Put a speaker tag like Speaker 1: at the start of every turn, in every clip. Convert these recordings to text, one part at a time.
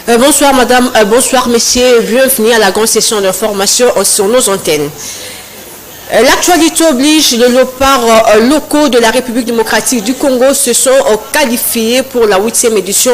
Speaker 1: Bonsoir madame, bonsoir messieurs, bienvenue à la grande session d'information sur nos antennes. L'actualité oblige, les léopards locaux de la République démocratique du Congo se sont qualifiés pour la 8e édition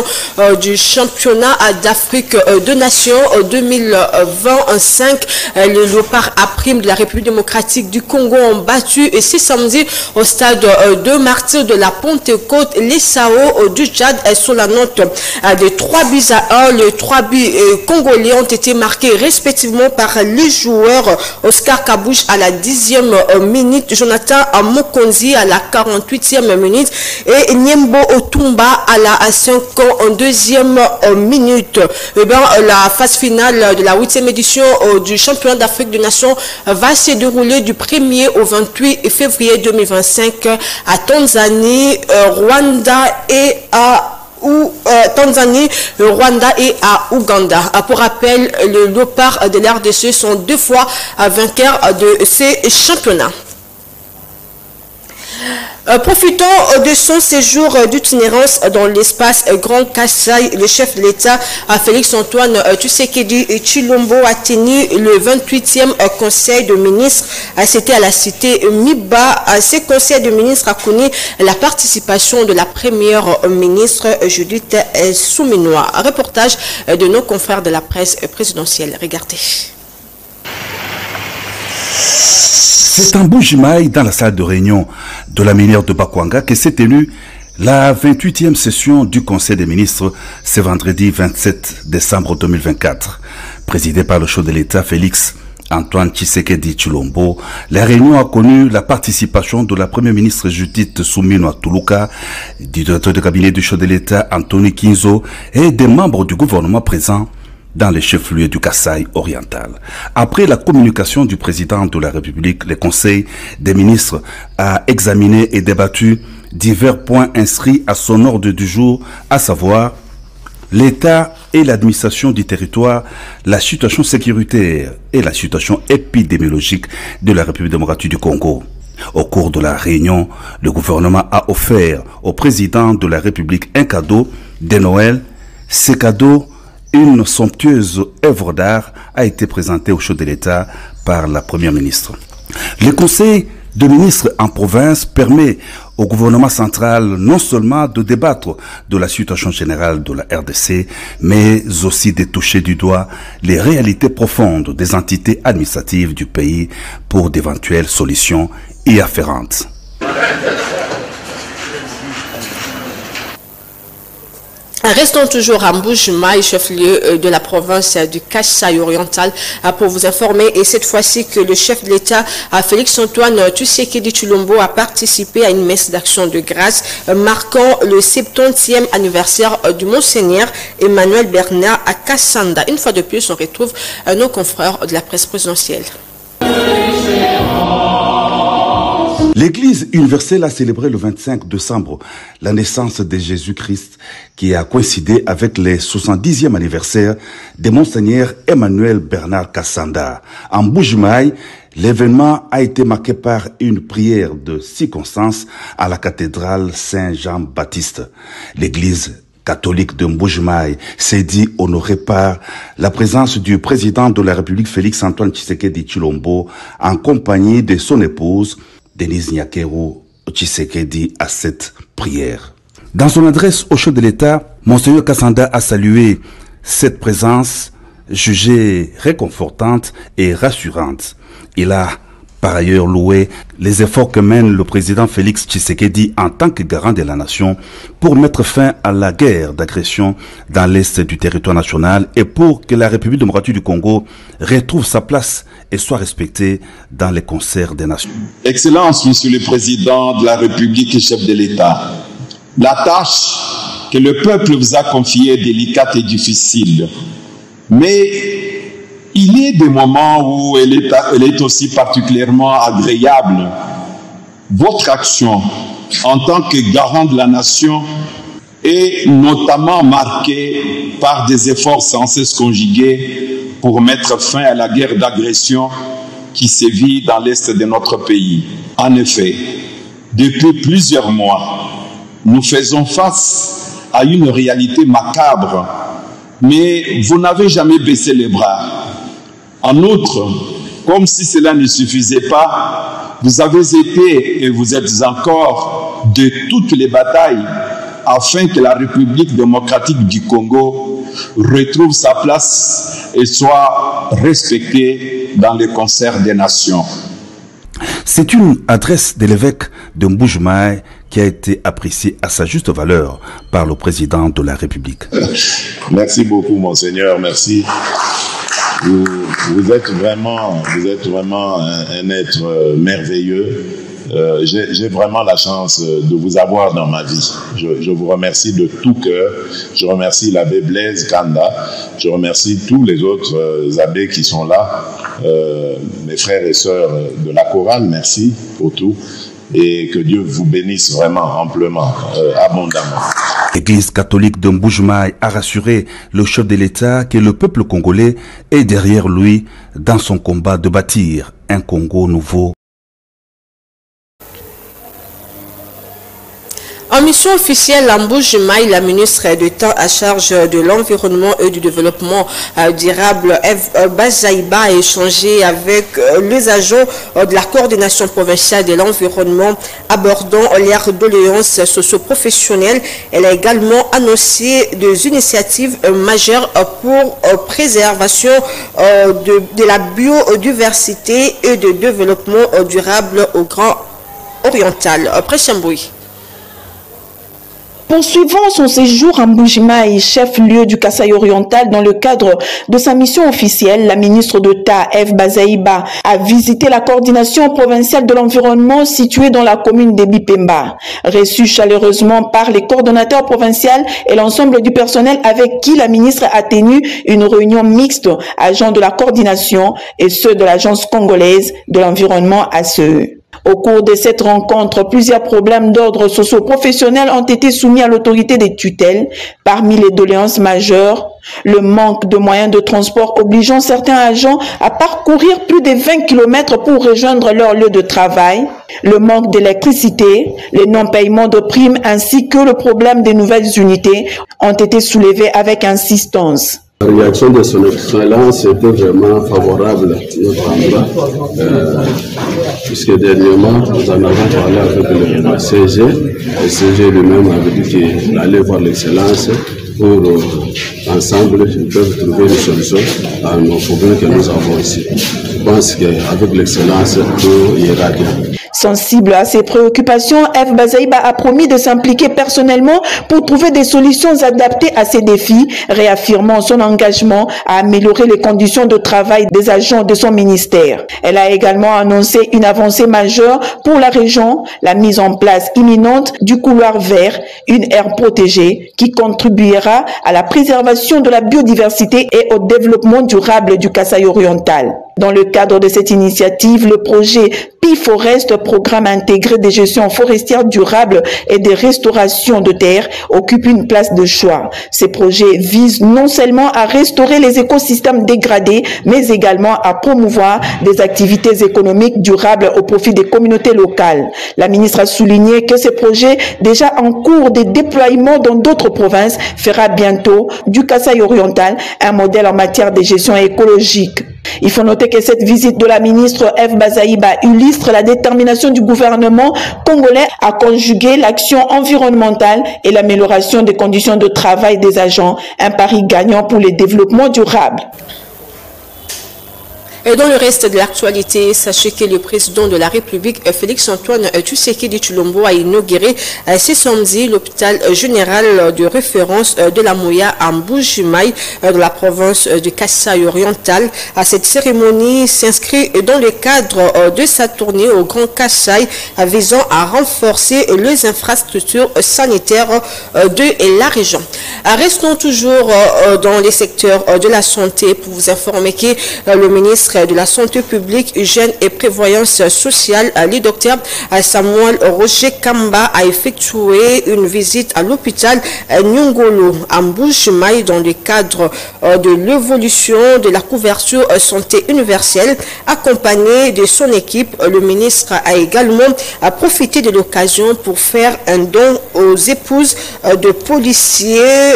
Speaker 1: du championnat d'Afrique de Nations 2025. Les léopards à prime de la République démocratique du Congo ont battu ce samedi au stade de Martyrs de la Pentecôte les Sao du Tchad sur la note de 3-1. Les 3 buts congolais ont été marqués respectivement par les joueurs Oscar Kabouche à la 10e minute, Jonathan Mokonzi à la 48e minute et Niembo Otumba à la 52e minute. Et bien, la phase finale de la 8e édition du championnat d'Afrique des Nations va se dérouler du 1er au 28 février 2025 à Tanzanie, Rwanda et à Tanzanie, Rwanda et à Ouganda. Pour rappel, les léopards de l'RDC sont 2 fois vainqueurs de ces championnats. Profitons de son séjour d'itinérance dans l'espace Grand Kassai. Le chef de l'État, Félix-Antoine Tshisekedi Tshilombo, a tenu le 28e conseil de ministres. C'était à la cité Miba. Ce conseil de ministres a connu la participation de la première ministre Judith Souminois. Reportage de nos confrères de la presse présidentielle. Regardez.
Speaker 2: C'est en Mbuji-Mayi, dans la salle de réunion de la minière de Bakwanga, que s'est tenue la 28e session du Conseil des ministres ce vendredi 27 décembre 2024. Présidée par le chef de l'État Félix-Antoine Tshisekedi Tshilombo, la réunion a connu la participation de la première ministre Judith Souminois Tuluka, du directeur de cabinet du chef de l'État Anthony Kinzo et des membres du gouvernement présents dans les chefs-lieux du Kassai oriental. Après la communication du président de la République, le Conseil des ministres a examiné et débattu divers points inscrits à son ordre du jour, à savoir l'État et l'administration du territoire, la situation sécuritaire et la situation épidémiologique de la République démocratique du Congo. Au cours de la réunion, le gouvernement a offert au président de la République un cadeau de Noël. Ce cadeau, une somptueuse œuvre d'art, a été présentée au chef de l'État par la première ministre. Le conseil de ministres en province permet au gouvernement central non seulement de débattre de la situation générale de la RDC, mais aussi de toucher du doigt les réalités profondes des entités administratives du pays pour d'éventuelles solutions y afférentes.
Speaker 1: Restons toujours à Mbuji-Mayi, chef-lieu de la province du Kassai oriental, pour vous informer, et cette fois-ci que le chef de l'État, Félix-Antoine Tshisekedi Tshilombo, a participé à une messe d'action de grâce marquant le 70e anniversaire du Monseigneur Emmanuel Bernard à Kassanda. Une fois de plus, on retrouve nos confrères de la presse présidentielle.
Speaker 2: L'Église universelle a célébré le 25 décembre la naissance de Jésus-Christ, qui a coïncidé avec le 70e anniversaire de Monseigneur Emmanuel Bernard Kassanda. En Mbuji-Mayi, l'événement a été marqué par une prière de circonstance à la cathédrale Saint-Jean-Baptiste. L'Église catholique de Mbuji-Mayi s'est dit honorée par la présence du président de la République Félix-Antoine Tshisekedi Tshilombo en compagnie de son épouse Denise Nyakeru Tshisekedi à cette prière. Dans son adresse au chef de l'État, Monseigneur Kassanda a salué cette présence jugée réconfortante et rassurante. Il a par ailleurs loué les efforts que mène le président Félix Tshisekedi en tant que garant de la nation pour mettre fin à la guerre d'agression dans l'est du territoire national et pour que la République démocratique du Congo retrouve sa place et soit respectée dans les concerts des nations.
Speaker 3: Excellence, Monsieur le Président de la République et chef de l'État, la tâche que le peuple vous a confiée est délicate et difficile, mais il y a des moments où elle est aussi particulièrement agréable. Votre action en tant que garant de la nation est notamment marquée par des efforts sans cesse conjugués pour mettre fin à la guerre d'agression qui sévit dans l'est de notre pays. En effet, depuis plusieurs mois, nous faisons face à une réalité macabre mais vous n'avez jamais baissé les bras. En outre, comme si cela ne suffisait pas, vous avez été et vous êtes encore de toutes les batailles afin que la République démocratique du Congo retrouve sa place et soit respectée dans le concert des nations.
Speaker 2: C'est une adresse de l'évêque de Mbuji-Mayi qui a été appréciée à sa juste valeur par le président de la République.
Speaker 4: Merci beaucoup, Monseigneur, merci. Vous êtes vraiment un être merveilleux. J'ai vraiment la chance de vous avoir dans ma vie. Je vous remercie de tout cœur. Je remercie l'abbé Blaise Kanda. Je remercie tous les autres abbés qui sont là. Mes frères et sœurs de la chorale, merci pour tout. Et que Dieu vous bénisse vraiment amplement, abondamment.
Speaker 2: L'Église catholique de Mbuji-Mayi a rassuré le chef de l'État que le peuple congolais est derrière lui dans son combat de bâtir un Congo nouveau.
Speaker 1: En mission officielle à Mbuji-Mayi, la ministre d'État à charge de l'environnement et du développement durable, Eve Bazaïba, a échangé avec les agents de la coordination provinciale de l'environnement abordant leurs doléances socio-professionnelles. Elle a également annoncé des initiatives majeures pour préservation de la biodiversité et de développement durable au Grand Oriental. Pré-Chambouy.
Speaker 5: Poursuivant son séjour à Mbuji-Mayi, chef-lieu du Kasaï oriental, dans le cadre de sa mission officielle, la ministre d'État, Eve Bazaïba, a visité la coordination provinciale de l'environnement située dans la commune de Bipemba. Reçue chaleureusement par les coordonnateurs provinciaux et l'ensemble du personnel avec qui la ministre a tenu une réunion mixte, agents de la coordination et ceux de l'agence congolaise de l'environnement ACE. Au cours de cette rencontre, plusieurs problèmes d'ordre socio-professionnel ont été soumis à l'autorité des tutelles. Parmi les doléances majeures, le manque de moyens de transport obligeant certains agents à parcourir plus de 20 km pour rejoindre leur lieu de travail, le manque d'électricité, les non-paiements de primes ainsi que le problème des nouvelles unités ont été soulevés avec insistance.
Speaker 6: La réaction de son excellence était vraiment favorable à notre endroit, puisque dernièrement, nous en avons parlé avec le CG. Le CG lui-même avait dit qu'il allait voir l'excellence pour, ensemble, ils peuvent trouver une solution à nos problèmes que nous avons ici. Je pense qu'avec l'excellence, tout ira bien.
Speaker 5: Sensible à ces préoccupations, Eve Bazaïba a promis de s'impliquer personnellement pour trouver des solutions adaptées à ces défis, réaffirmant son engagement à améliorer les conditions de travail des agents de son ministère. Elle a également annoncé une avancée majeure pour la région, la mise en place imminente du couloir vert, une aire protégée qui contribuera à la préservation de la biodiversité et au développement durable du Kasaï oriental. Dans le cadre de cette initiative, le projet PIForest, programme intégré de gestion forestière durable et de restauration de terres, occupe une place de choix. Ces projets visent non seulement à restaurer les écosystèmes dégradés, mais également à promouvoir des activités économiques durables au profit des communautés locales. La ministre a souligné que ce projet, déjà en cours de déploiement dans d'autres provinces, fera bientôt du Kasaï oriental un modèle en matière de gestion écologique. Il faut noter que cette visite de la ministre Eve Bazaïba illustre la détermination du gouvernement congolais à conjuguer l'action environnementale et l'amélioration des conditions de travail des agents, un pari gagnant pour le développement durable.
Speaker 1: Et dans le reste de l'actualité, sachez que le président de la République, Félix-Antoine Tshisekedi Tshilombo, a inauguré ce samedi l'hôpital général de référence de la Mouya à Mbuji-Mayi, dans la province du Kasaï oriental. Cette cérémonie s'inscrit dans le cadre de sa tournée au Grand Kasaï visant à renforcer les infrastructures sanitaires de la région. Restons toujours dans les secteurs de la santé pour vous informer que le ministre ministre de la Santé publique, Hygiène et Prévoyance sociale, le docteur Samuel Roger Kamba, a effectué une visite à l'hôpital Nyongolo à Mbujimayi dans le cadre de l'évolution de la couverture santé universelle. Accompagné de son équipe, le ministre a également profité de l'occasion pour faire un don aux épouses de policiers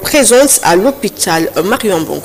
Speaker 1: présentes à l'hôpital. Marion Bong.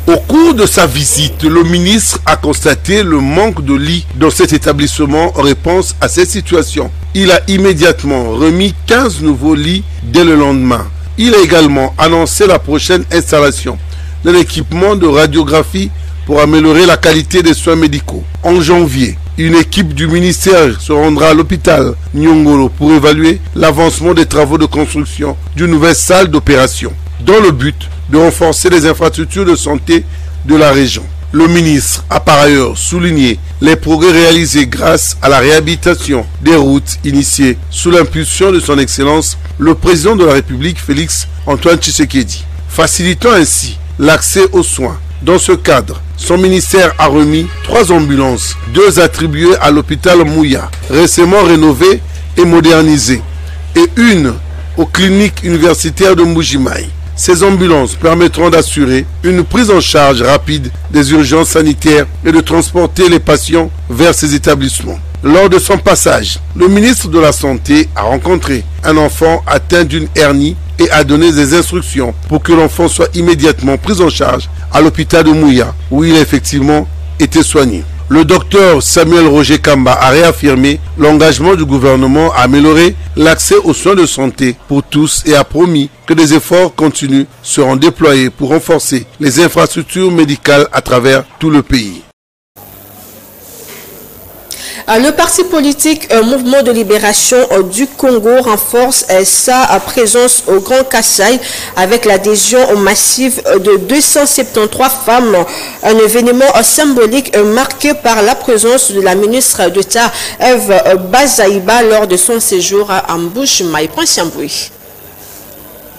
Speaker 7: Au cours de sa visite, le ministre a constaté le manque de lits dans cet établissement en réponse à cette situation. Il a immédiatement remis 15 nouveaux lits dès le lendemain. Il a également annoncé la prochaine installation de l'équipement de radiographie pour améliorer la qualité des soins médicaux. En janvier, une équipe du ministère se rendra à l'hôpital Nyongolo pour évaluer l'avancement des travaux de construction d'une nouvelle salle d'opération, dans le but de renforcer les infrastructures de santé de la région. Le ministre a par ailleurs souligné les progrès réalisés grâce à la réhabilitation des routes initiées sous l'impulsion de son Excellence, le président de la République, Félix Antoine Tshisekedi, facilitant ainsi l'accès aux soins. Dans ce cadre, son ministère a remis 3 ambulances, 2 attribuées à l'hôpital Mouya, récemment rénovées et modernisées, et une aux cliniques universitaires de Mbujimayi. Ces ambulances permettront d'assurer une prise en charge rapide des urgences sanitaires et de transporter les patients vers ces établissements. Lors de son passage, le ministre de la Santé a rencontré un enfant atteint d'une hernie et a donné des instructions pour que l'enfant soit immédiatement pris en charge à l'hôpital de Mouya, où il a effectivement été soigné. Le docteur Samuel Roger Kamba a réaffirmé l'engagement du gouvernement à améliorer l'accès aux soins de santé pour tous et a promis que des efforts continus seront déployés pour renforcer les infrastructures médicales à travers tout le pays.
Speaker 1: Le parti politique Mouvement de Libération du Congo renforce sa présence au Grand Kasaï avec l'adhésion massive de 273 femmes. Un événement symbolique marqué par la présence de la ministre d'État Eve Bazaïba lors de son séjour à Mbujimayi.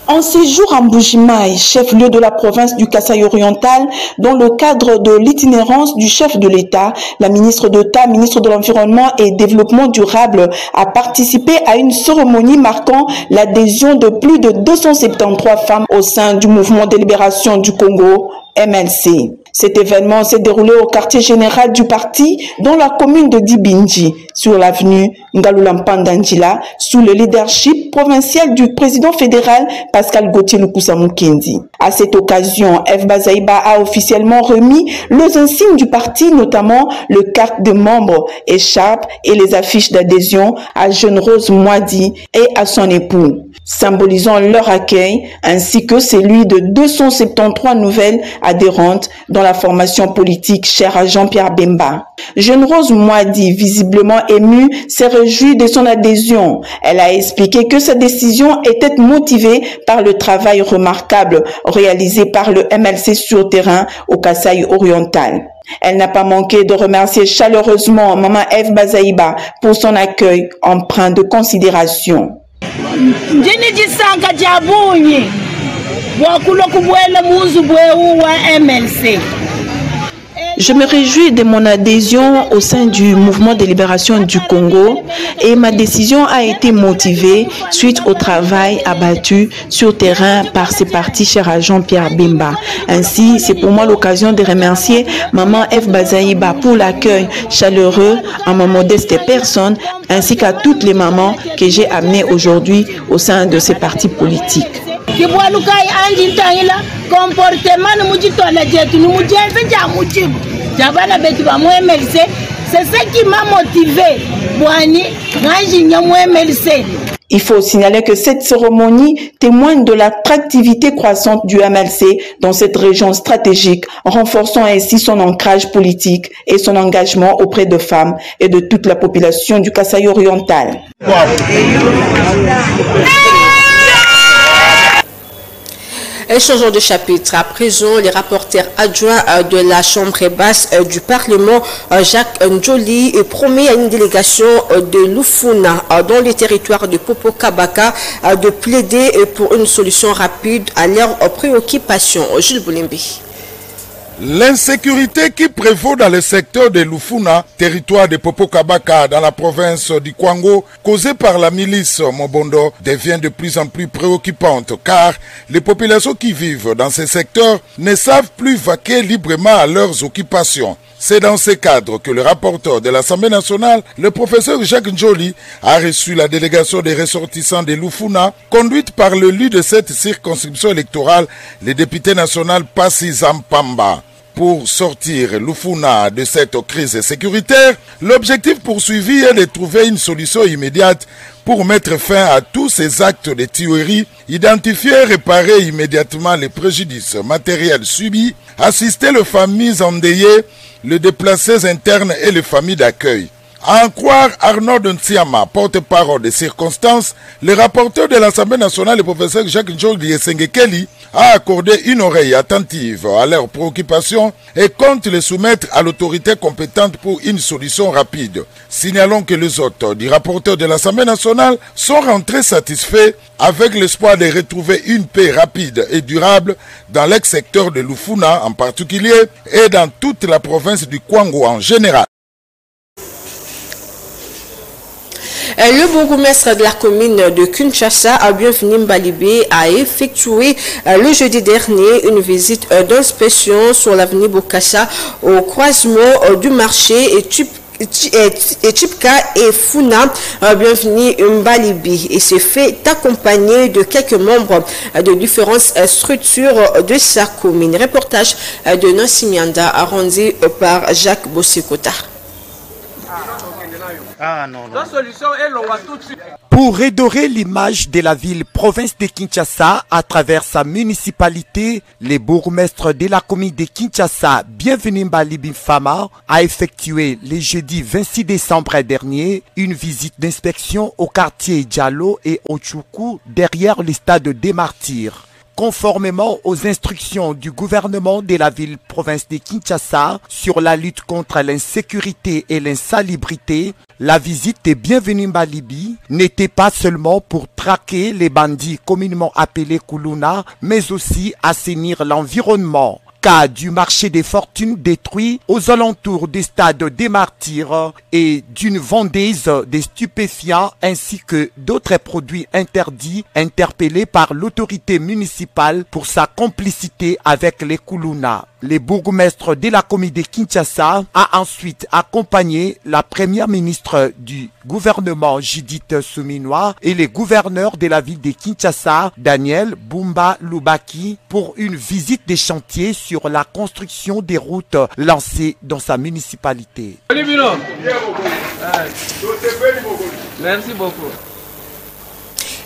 Speaker 5: En séjour à Mbujimayi, chef-lieu de la province du Kasaï oriental, dans le cadre de l'itinérance du chef de l'État, la ministre d'État, ministre de l'Environnement et Développement durable, a participé à une cérémonie marquant l'adhésion de plus de 273 femmes au sein du Mouvement de Libération du Congo, MLC. Cet événement s'est déroulé au quartier général du parti dans la commune de Dibinji, sur l'avenue Ngalulampandandjila, sous le leadership provincial du président fédéral Pascal Gauthier Lukusa Mukendi. À cette occasion, Eve Bazaïba a officiellement remis les insignes du parti, notamment le carte de membre, écharpe et les affiches d'adhésion à Jeune Rose Mwadi et à son époux, symbolisant leur accueil ainsi que celui de 273 nouvelles adhérentes dans la formation politique chère à Jean-Pierre Bemba. Jeune Rose Mwadi, visiblement émue, s'est réjouie de son adhésion. Elle a expliqué que sa décision était motivée par le travail remarquable réalisé par le MLC sur terrain au Kasaï oriental. Elle n'a pas manqué de remercier chaleureusement Maman Eve Bazaïba pour son accueil empreint de considération. Je me réjouis de mon adhésion au sein du Mouvement de Libération du Congo et ma décision a été motivée suite au travail abattu sur terrain par ces partis chers à Jean-Pierre Bemba. Ainsi, c'est pour moi l'occasion de remercier Maman Eve Bazaïba pour l'accueil chaleureux en ma modeste personne ainsi qu'à toutes les mamans que j'ai amenées aujourd'hui au sein de ces partis politiques.
Speaker 8: C'est ça qui m'a motivé.
Speaker 5: Il faut signaler que cette cérémonie témoigne de l'attractivité croissante du MLC dans cette région stratégique, renforçant ainsi son ancrage politique et son engagement auprès de femmes et de toute la population du Kasaï oriental.
Speaker 1: Changeons de chapitre. À présent, les rapporteurs adjoints de la Chambre basse du Parlement, Jacques Ndjoli, promet à une délégation de Lufuna dans les territoires de Popo Kabaka de plaider pour une solution rapide à leurs préoccupations. Jules Boulimbi.
Speaker 8: L'insécurité qui prévaut dans le secteur de Lufuna, territoire de Popokabaka dans la province du Kwango, causée par la milice Mobondo, devient de plus en plus préoccupante car les populations qui vivent dans ces secteurs ne savent plus vaquer librement à leurs occupations. C'est dans ce cadre que le rapporteur de l'Assemblée nationale, le professeur Jacques Njoli, a reçu la délégation des ressortissants de Lufuna, conduite par le lieu de cette circonscription électorale, le député national Passi Zampamba. Pour sortir Lufuna de cette crise sécuritaire, l'objectif poursuivi est de trouver une solution immédiate pour mettre fin à tous ces actes de tuerie, identifier et réparer immédiatement les préjudices matériels subis, assister les familles endeuillées, les déplacés internes et les familles d'accueil. À en croire Arnaud Ntsiama, porte-parole des circonstances, le rapporteur de l'Assemblée nationale, le professeur Jacques Njoli Sengekeli, a accordé une oreille attentive à leurs préoccupations et compte les soumettre à l'autorité compétente pour une solution rapide. Signalons que les hôtes du rapporteur de l'Assemblée nationale sont rentrés satisfaits avec l'espoir de retrouver une paix rapide et durable dans l'ex-secteur de Lufuna en particulier et dans toute la province du Kwango en général.
Speaker 1: Le bourgmestre de la commune de Kinshasa, Bienvenu Mbalibé, a effectué le jeudi dernier une visite d'inspection sur l'avenue Bokassa au croisement du marché et Chipka et Funa. Bienvenue Mbalibi, et s'est fait accompagner de quelques membres de différentes structures de sa commune. Reportage de Nancy Mianda rendu par Jacques Bossikota.
Speaker 9: Pour redorer l'image de la ville-province de Kinshasa à travers sa municipalité, le bourgmestre de la commune de Kinshasa, Bienvenu Mbalibi Fama, a effectué le jeudi 26 décembre dernier une visite d'inspection au quartier Diallo et au Tchoukou derrière le stade des Martyrs. Conformément aux instructions du gouvernement de la ville-province de Kinshasa sur la lutte contre l'insécurité et l'insalubrité, la visite de Bienvenu Mbalibi n'était pas seulement pour traquer les bandits communément appelés Kuluna, mais aussi assainir l'environnement. Cas du marché des fortunes détruit aux alentours du stade des Martyrs et d'une vendeuse des stupéfiants ainsi que d'autres produits interdits interpellés par l'autorité municipale pour sa complicité avec les Kuluna. Le bourgmestre de la commune de Kinshasa a ensuite accompagné la première ministre du gouvernement Judith Souminois et le gouverneur de la ville de Kinshasa, Daniel Bumba Lubaki, pour une visite des chantiers sur la construction des routes lancées dans sa municipalité.
Speaker 10: Merci beaucoup.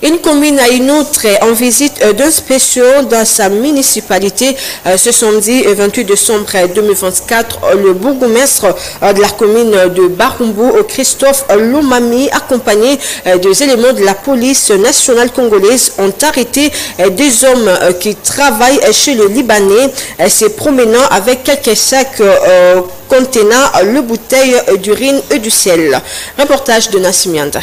Speaker 1: Une commune à une autre en visite d'inspection dans sa municipalité. Ce samedi 28 décembre 2024, le bourgmestre de la commune de Barumbu, Christophe Lomami, accompagné des éléments de la police nationale congolaise, ont arrêté des hommes qui travaillent chez le Libanais, se promenant avec quelques sacs contenant le bouteille d'urine et du sel. Reportage de Nassimianda.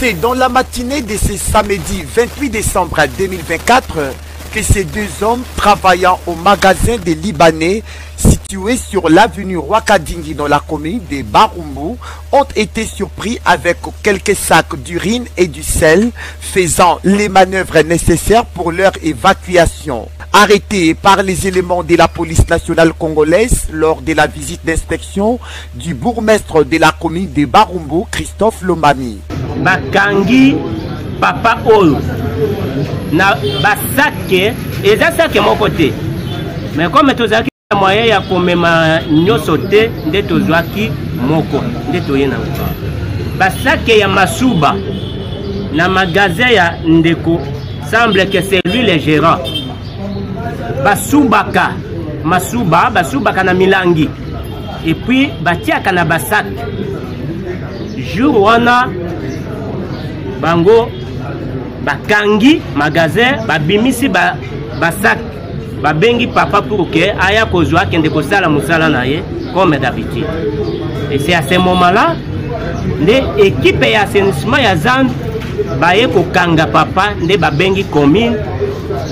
Speaker 9: C'est dans la matinée de ce samedi 28 décembre 2024 que ces deux hommes travaillant au magasin des Libanais situé sur l'avenue Rwakadingi dans la commune de Barumbu ont été surpris avec quelques sacs d'urine et du sel, faisant les manœuvres nécessaires pour leur évacuation. Arrêtés par les éléments de la police nationale congolaise lors de la visite d'inspection du bourgmestre de la commune de Barumbu, Christophe Lomami.
Speaker 10: Bakangi papa oyo na basake eza sake moko te, mais comme tozaki moyen ya komema nyoso te nde tozwaki moko nde toye na basake ya masuba na magasin ya ndeko, semble que c'est lui le gérant. Basubaka masuba basubaka na milangi et puis batiaka na basak jour wana bango bakangi magasin babimisi basak babengi papa pour que aya kozwa kende kosala musala na ye comme d'habitude. Et c'est à ce moment-là les équipes ya assainissement ya Zand baye kokanga papa nde babengi commune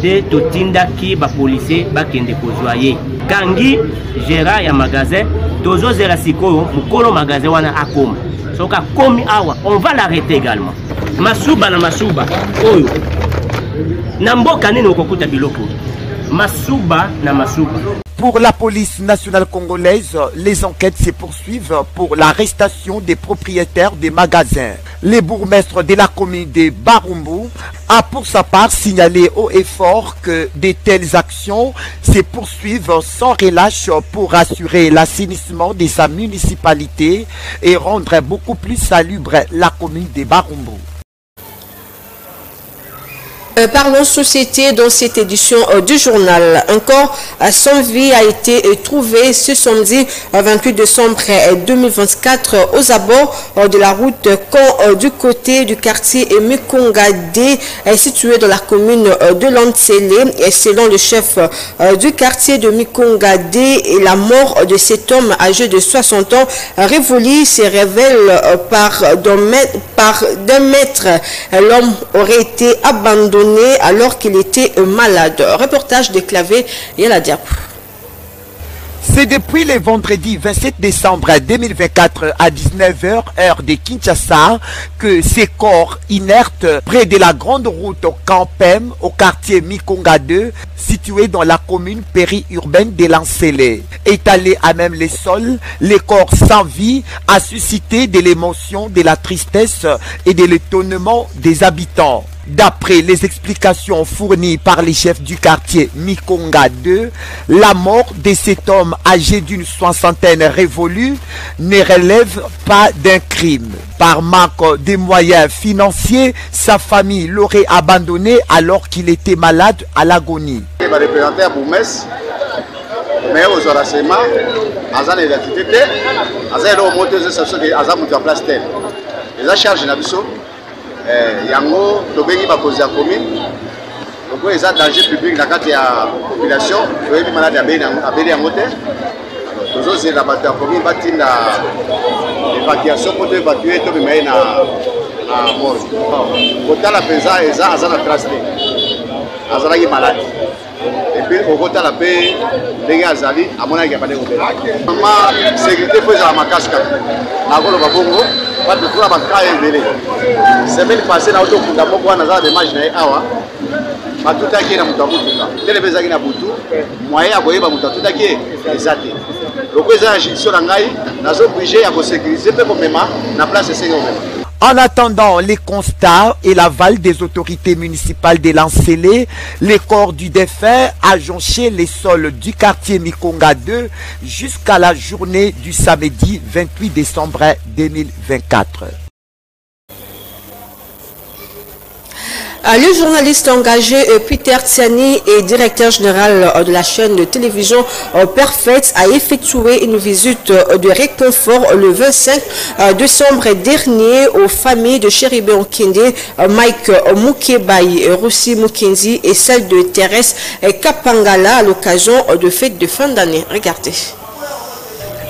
Speaker 10: te totindaki bapolisier bakende kozwa ye kangi gérant ya magasin tozozela sikoyo mukolo magasin wana akoma soka komi awa on va l'arrêter également masuba na masuba oyo na mboka nini okokuta biloko masuba na masuba.
Speaker 9: Pour la police nationale congolaise, les enquêtes se poursuivent pour l'arrestation des propriétaires des magasins. Le bourgmestre de la commune de Barumbu a pour sa part signalé haut et fort que de telles actions se poursuivent sans relâche pour assurer l'assainissement de sa municipalité et rendre beaucoup plus salubre la commune de Barumbu.
Speaker 1: Parlons société dans cette édition du journal. Encore sans vie a été trouvé ce samedi 28 décembre 2024 aux abords de la route du côté du quartier Mikongade situé dans la commune de Lantsele. Et selon le chef du quartier de Mikongade, la mort de cet homme âgé de 60 ans révolu se révèle par d'un mètre. L'homme aurait été abandonné alors qu'il était malade. Reportage de Clavé et la Diap.
Speaker 9: C'est depuis le vendredi 27 décembre 2024 à 19h, heure de Kinshasa, que ces corps inertes près de la grande route Campem, au quartier Mikonga 2, situé dans la commune périurbaine de Lantsele. Étalés à même les sols, les corps sans vie a suscité de l'émotion, de la tristesse et de l'étonnement des habitants. D'après les explications fournies par les chefs du quartier Mikonga 2, la mort de cet homme âgé d'une soixantaine révolue ne relève pas d'un crime. Par manque de moyens financiers, sa famille l'aurait abandonné alors qu'il était malade à l'agonie.
Speaker 11: yango tobengi bakozi ya commune donc eza danger public na kati ya population toyebi malade abeli yango te tozozela bato ya commune batinda évacuation po to évacue tobima ye na mort kotala mpenza eza aza na trace te azalaki malade epuis okotala mpe ndenge azali amonaki ya bandenge obela mama sécurité po ezala makasi kaka nakoloba bongo bato tuna bakaya ebele semaine passée na otokunda moko wana aza demage na ye awa batutaki ye na moto akotuka telebe ezalaki na butu moyen ya koyeba moto atutaki ye eza te loko eza na judiction na ngai nazoblige ya kosécurize mpe komema na place esenge komema.
Speaker 9: En attendant les constats et l'aval des autorités municipales de Lantsele, les corps du défunt a jonché les sols du quartier Mikonga 2 jusqu'à la journée du samedi 28 décembre 2024.
Speaker 1: Le journaliste engagé Peter Tiani et directeur général de la chaîne de télévision Perfect a effectué une visite de réconfort le 25 décembre dernier aux familles de Chéribé Okende, Mike Mukebai, Russi Mukenzi et celle de Thérèse Kapangala à l'occasion de fêtes de fin d'année. Regardez.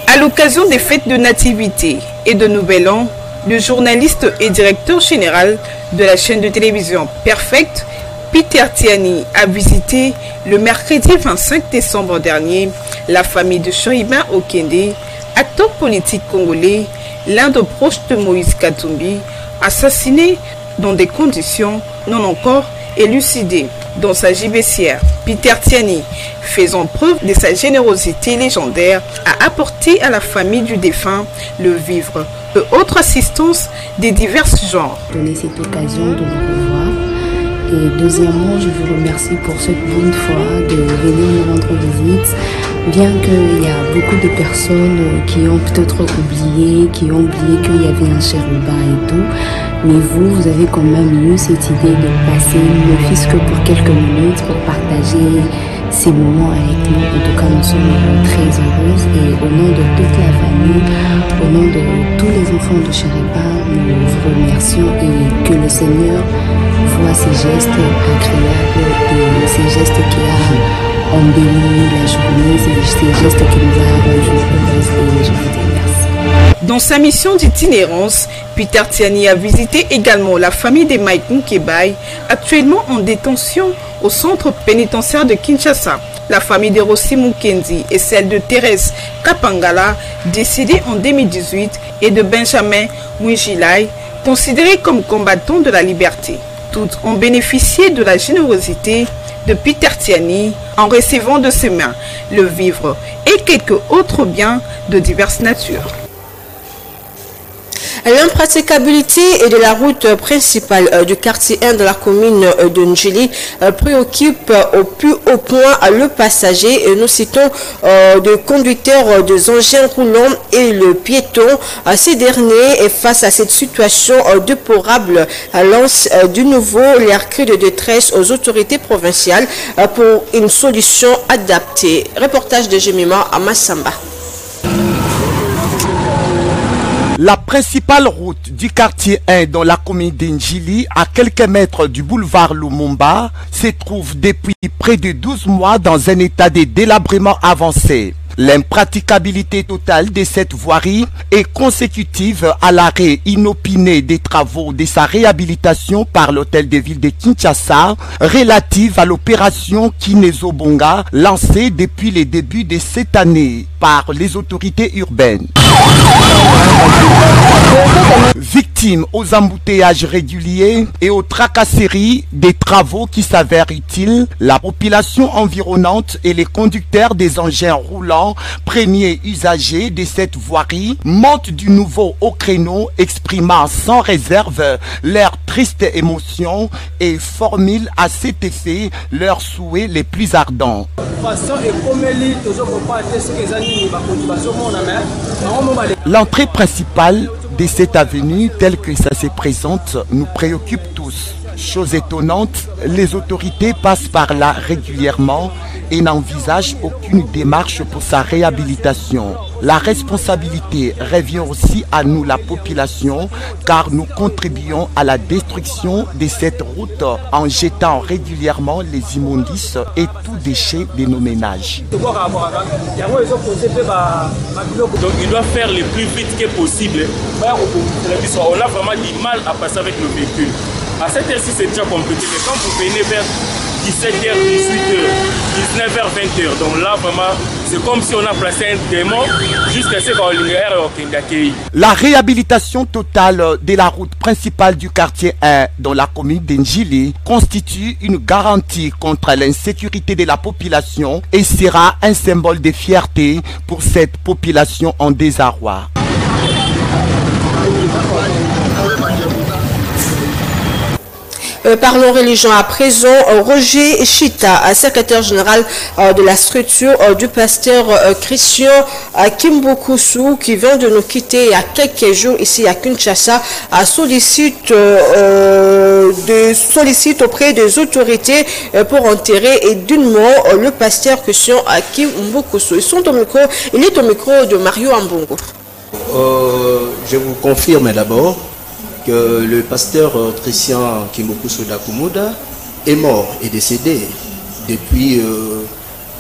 Speaker 5: À l'occasion des fêtes de nativité et de nouvel an, le journaliste et directeur général de la chaîne de télévision Perfect, Peter Tiani, a visité le mercredi 25 décembre dernier la famille de Chéribin Okende, acteur politique congolais, l'un des proches de Moïse Katumbi, assassiné dans des conditions non encore élucidées dans sa gibecière. Peter Tiani, faisant preuve de sa générosité légendaire, a apporté à la famille du défunt le vivre et autres assistances de divers genres.
Speaker 12: Donner cette occasion de nous revoir. Et deuxièmement, je vous remercie pour cette bonne foi de venir nous rendre visite. Bien qu'il y a beaucoup de personnes qui ont peut-être oublié, qu'il y avait un chérubin et tout. Mais vous avez quand même eu cette idée de passer, ne fût-ce que pour quelques minutes, pour partager ces moments avec nous. En tout cas, nous sommes très heureuses et au nom de toute la famille, au nom de tous les enfants de Chéribin, nous vous remercions et que le Seigneur voit ces gestes agréables et ces gestes qui a embelli la journée, ces gestes qui nous a rendus heureuses et je vous dis merci.
Speaker 5: Dans sa mission d'itinérance, Peter Tiani a visité également la famille de Mike Mukebai, actuellement en détention
Speaker 13: au centre pénitentiaire de Kinshasa. La famille de Rossi Mukendi et celle de Thérèse Kapangala, décédée en 2018, et de Benjamin Mwijilai, considérés comme combattants de la liberté. Toutes ont bénéficié de la générosité de Peter Tiani en recevant de ses mains le vivre et quelques autres biens de diverses natures.
Speaker 1: L'impraticabilité de la route principale du quartier 1 de la commune de Ndjili préoccupe au plus haut point le passager. Nous citons le conducteur des engins roulants et le piéton. Ces derniers, face à cette situation déplorable, lancent de nouveau leur cri de détresse aux autorités provinciales pour une solution adaptée. Reportage de Jemima à Massamba.
Speaker 9: La principale route du quartier 1 dans la commune d'Ndjili, à quelques mètres du boulevard Lumumba, se trouve depuis près de 12 mois dans un état de délabrement avancé. L'impraticabilité totale de cette voirie est consécutive à l'arrêt inopiné des travaux de sa réhabilitation par l'hôtel de ville de Kinshasa relative à l'opération Kinezobonga lancée depuis les débuts de cette année par les autorités urbaines. Victime aux embouteillages réguliers et aux tracasseries des travaux qui s'avèrent utiles, la population environnante et les conducteurs des engins roulants, premiers usagers de cette voirie, montent du nouveau au créneau, exprimant sans réserve leur triste émotion et formulent à cet effet leurs souhaits les plus ardents. L'entrée principale de cette avenue, telle que ça se présente, nous préoccupe tous. Chose étonnante, les autorités passent par là régulièrement et n'envisagent aucune démarche pour sa réhabilitation. La responsabilité revient aussi à nous, la population, car nous contribuons à la destruction de cette route en jetant régulièrement les immondices et tout déchet de nos ménages.
Speaker 14: Donc il doit faire le plus vite que possible. On a vraiment du mal à passer avec le véhicule. À cette heure-ci, c'est déjà compliqué, mais quand vous venez vers 17h, 18h, 19h, 20h, donc là, vraiment, c'est comme si on a placé un démon jusqu'à ce qu'on l'ait.
Speaker 9: La réhabilitation totale de la route principale du quartier 1 dans la commune d'Ndjili constitue une garantie contre l'insécurité de la population et sera un symbole de fierté pour cette population en désarroi.
Speaker 1: Parlons religion à présent. Roger Chita, secrétaire général de la structure du pasteur Christian Kimbokusu, qui vient de nous quitter il y a quelques jours ici à Kinshasa, sollicite auprès des autorités pour enterrer dignement le pasteur Christian Kimbokusu. Il est au micro de Mario Ambongo.
Speaker 15: Je vous confirme d'abord que le pasteur Christian Kimbokusu d'Akumuda est mort et décédé depuis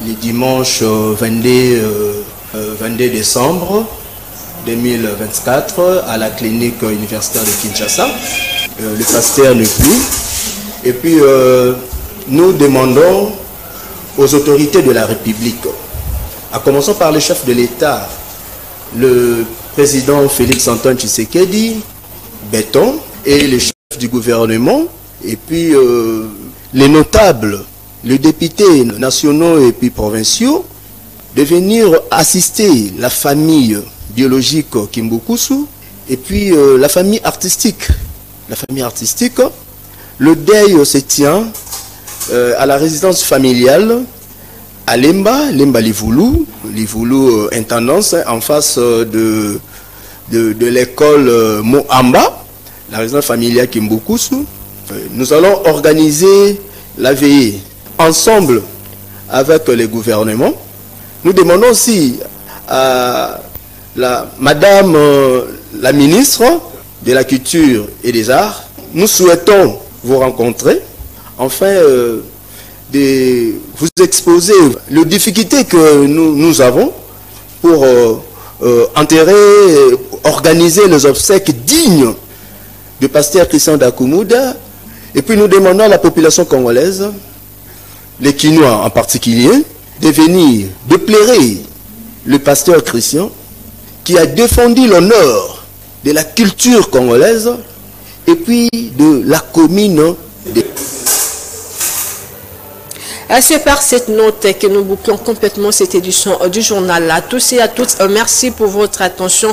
Speaker 15: le dimanche 22 décembre 2024 à la clinique universitaire de Kinshasa. Le pasteur n'est plus. Et puis nous demandons aux autorités de la République, à commencer par le chef de l'État, le président Félix Antoine Tshisekedi, Béton, et les chefs du gouvernement, et puis les notables, les députés nationaux et puis provinciaux, de venir assister la famille biologique Kimbokusu et puis la famille artistique. La famille artistique, le deuil se tient à la résidence familiale à Lemba Livoulou intendance, en face de l'école Mohamba, la résidence familiale Kimbokusu. Nous allons organiser la veillée ensemble avec les gouvernements. Nous demandons aussi à Madame la ministre de la Culture et des Arts, nous souhaitons vous rencontrer, enfin de vous exposer les difficultés que nous avons pour enterrer, organiser les obsèques dignes du pasteur Christian d'Akumuda. Et puis nous demandons à la population congolaise les Quinois en particulier, de venir, de plairer le pasteur Christian qui a défendu l'honneur de la culture congolaise et puis de la commune de...
Speaker 1: C'est par cette note que nous bouclons complètement cette édition du journal. À tous et à toutes, merci pour votre attention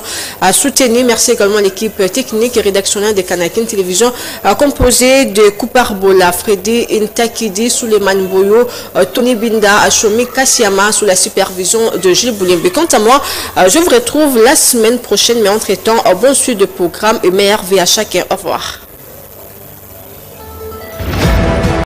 Speaker 1: soutenue. Merci également à l'équipe technique et rédactionnelle de Kanakin Télévision, composée de Koupar Bola, Freddy Intakidi, Suleiman Boyo, Tony Binda, Ashomi Kassiama, sous la supervision de Gilles Boulimbe. Quant à moi, je vous retrouve la semaine prochaine, mais entre-temps, bon suite de programme et meilleure vie à chacun. Au revoir.